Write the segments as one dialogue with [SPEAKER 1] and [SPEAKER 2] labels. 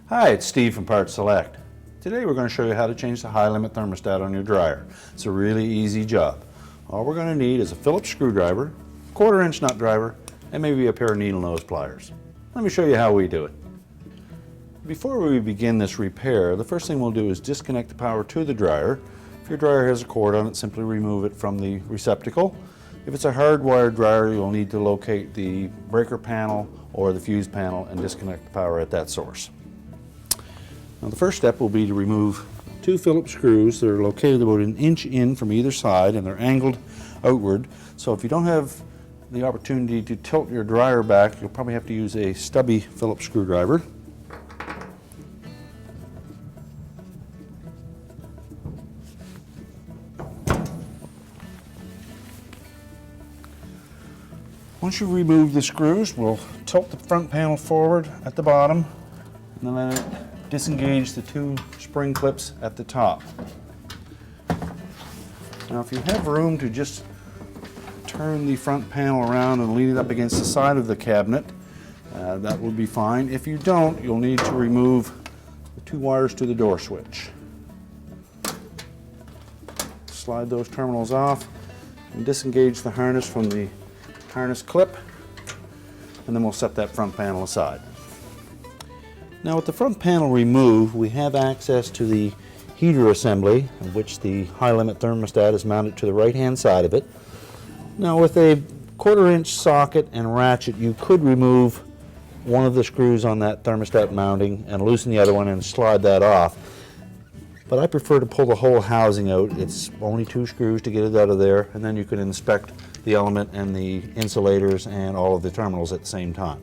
[SPEAKER 1] Hi, it's Steve from PartSelect. Today we're going to show you how to change the high limit thermostat on your dryer. It's a really easy job. All we're going to need is a Phillips screwdriver, 1/4 inch nut driver, and maybe a pair of needle nose pliers. Let me show you how we do it. Before we begin this repair, the first thing we'll do is disconnect the power to the dryer. If your dryer has a cord on it, simply remove it from the receptacle. If it's a hardwired dryer, you'll need to locate the breaker panel or the fuse panel and disconnect the power at that source. Now the first step will be to remove 2 Phillips screws. They're located about 1 inch in from either side and they're angled outward. So if you don't have the opportunity to tilt your dryer back, you'll probably have to use a stubby Phillips screwdriver. Once you remove the screws, we'll tilt the front panel forward at the bottom and then disengage the 2 spring clips at the top. Now if you have room to just turn the front panel around and lean it up against the side of the cabinet, that will be fine. If you don't, you'll need to remove the 2 wires to the door switch. Slide those terminals off and disengage the harness from the harness clip, and then we'll set that front panel aside. Now with the front panel removed, we have access to the heater assembly, of which the high limit thermostat is mounted to the right hand side of it. Now with a 1/4 inch socket and ratchet, you could remove one of the screws on that thermostat mounting and loosen the other one and slide that off. But I prefer to pull the whole housing out. It's only 2 screws to get it out of there, and then you can inspect the element and the insulators and all of the terminals at the same time.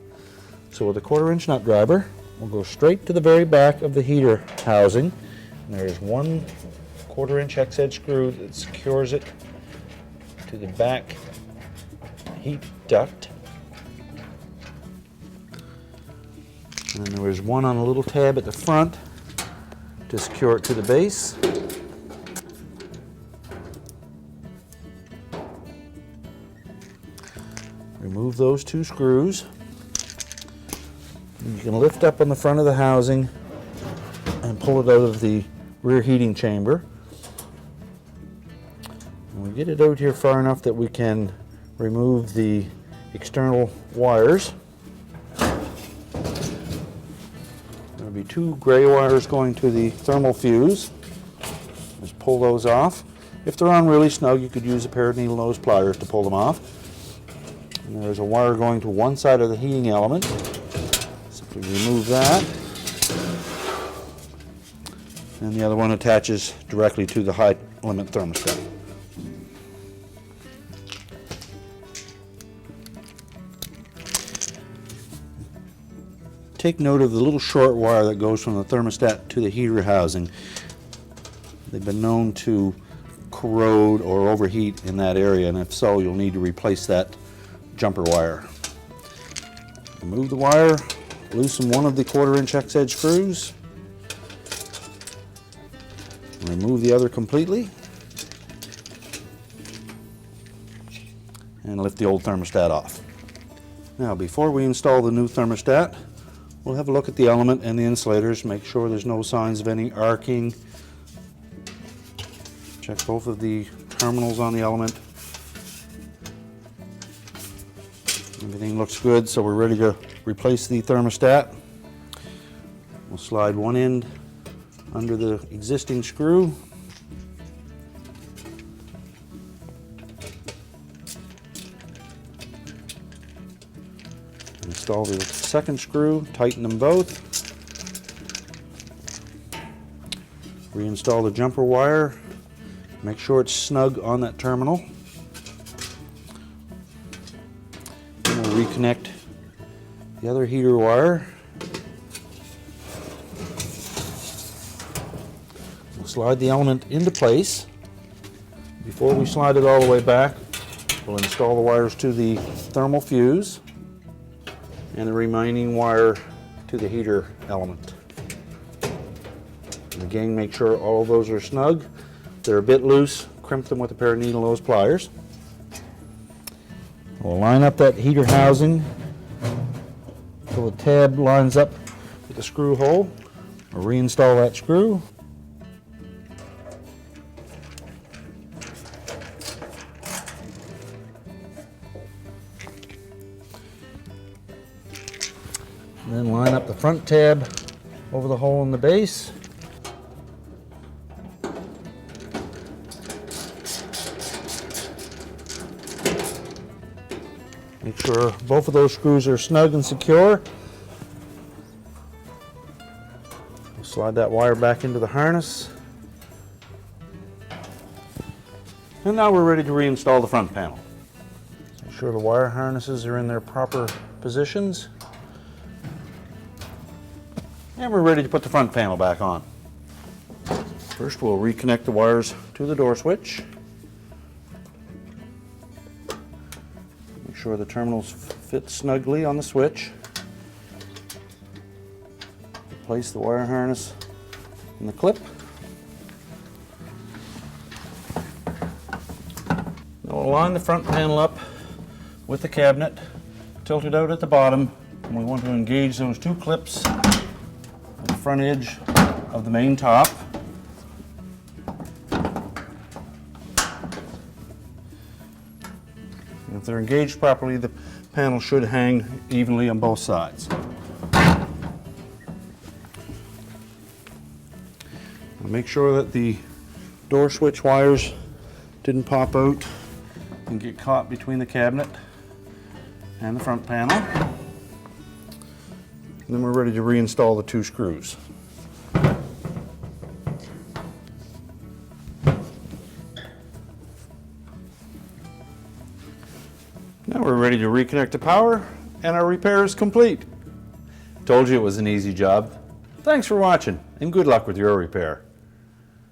[SPEAKER 1] So with a 1/4 inch nut driver, we'll go straight to the very back of the heater housing. And there's 1 1/4 inch hex head screw that secures it to the back heat duct. And then there is one on a little tab at the front to secure it to the base. Remove those 2 screws. You can lift up on the front of the housing and pull it out of the rear heating chamber. And we get it out here far enough that we can remove the external wires. There'll be 2 gray wires going to the thermal fuse. Just pull those off. If they're on really snug, you could use a pair of needle nose pliers to pull them off. And there's a wire going to one side of the heating element. Simply remove that. And the other one attaches directly to the high limit thermostat. Take note of the little short wire that goes from the thermostat to the heater housing. They've been known to corrode or overheat in that area, and if so, you'll need to replace that jumper wire. Remove the wire, loosen one of the 1/4 inch hex edge screws, remove the other completely, and lift the old thermostat off. Now before we install the new thermostat, we'll have a look at the element and the insulators, make sure there's no signs of any arcing. Check both of the terminals on the element. Everything looks good, so we're ready to replace the thermostat. We'll slide one end under the existing screw. Install the second screw, tighten them both. Reinstall the jumper wire. Make sure it's snug on that terminal. Then we'll reconnect the other heater wire. We'll slide the element into place. Before we slide it all the way back, we'll install the wires to the thermal fuse and the remaining wire to the heater element. And again, make sure all of those are snug. If they're a bit loose, crimp them with a pair of needle nose pliers. We'll line up that heater housing until the tab lines up with the screw hole. I'll reinstall that screw. And then line up the front tab over the hole in the base. Make sure both of those screws are snug and secure. Slide that wire back into the harness. And now we're ready to reinstall the front panel. Make sure the wire harnesses are in their proper positions. And we're ready to put the front panel back on. First, we'll reconnect the wires to the door switch. Make sure the terminals fit snugly on the switch. Place the wire harness in the clip. Now we'll line the front panel up with the cabinet, tilted out at the bottom, and we want to engage those two clips at the front edge of the main top. And if they're engaged properly, the panel should hang evenly on both sides. Make sure that the door switch wires didn't pop out and get caught between the cabinet and the front panel. And then we're ready to reinstall the two screws. Now we're ready to reconnect the power, and our repair is complete. Told you it was an easy job. Thanks for watching, and good luck with your repair.